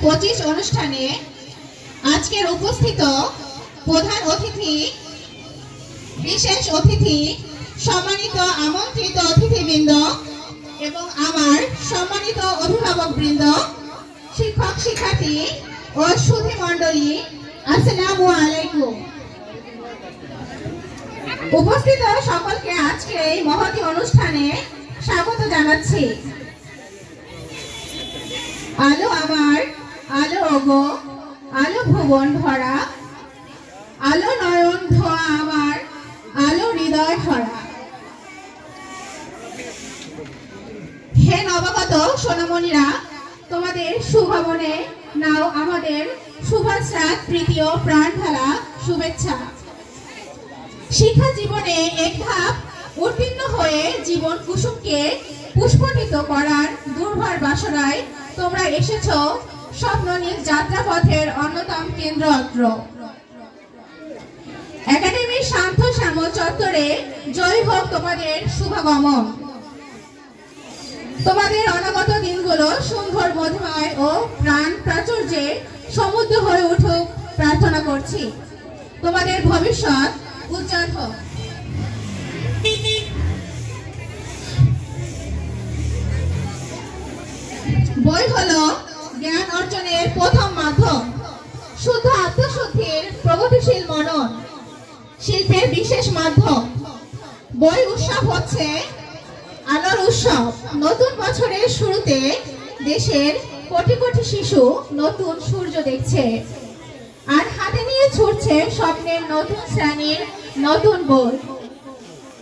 25 অনুষ্ঠানে আজকের উপস্থিত প্রধান অতিথি, বিশেষ অতিথি, সম্মানিত আমন্ত্রিত অতিথিবৃন্দ এবং আমার সম্মানিত অভিভাবকবৃন্দ, শিক্ষক শিক্ষার্থী ও সুধী মণ্ডলী, আসসালামু আলাইকুম। উপস্থিত সকলকে আজকের এই মহতী অনুষ্ঠানে স্বাগত জানাচ্ছি। আলো আমার, আলো ওগো, আলো ভুবন ভরা, আলো নয়ন ধোয়া আমার, আলো হৃদয় ভরা। হে নবাগত সোনামণিরা, তোমাদের শুভমনে নাও আমাদের শুভাশ্রাত তৃতীয় প্রাণ ঢালা শুভেচ্ছা। শিক্ষা জীবনে এক ধাপ উত্তীর্ণ হয়ে জীবন কুসুমকে পুষ্পটিত করার দুর্বার বাসনায় তোমরা এসেছো স্বপ্ননীল যাত্রাপথের অন্যতম কেন্দ্র অত্র। একাডেমির শান্ত শ্যামল চত্বরে জয় হোক তোমাদের শুভাগমন। তোমাদের অনাগত দিনগুলো সুন্দর মধুময় ও প্রাণ প্রাচুর্যে সমুদ্র হয়ে উঠুক প্রার্থনা করছি। তোমাদের ভবিষ্যৎ উজ্জ্বল হোক। বই হলো জ্ঞান অর্জনের প্রথম মাধ্যম, শুদ্ধ আত্মশুদ্ধির প্রগতিশীল মনন, শিল্পের বিশেষ মাধ্যম। বই উৎসব হচ্ছে আলোর উৎসব। নতুন বছরের শুরুতে দেশের কোটি কোটি শিশু নতুন সূর্য দেখছে আর হাতে নিয়ে ছুটছে স্বপ্নের নতুন শ্রেণীর নতুন বই।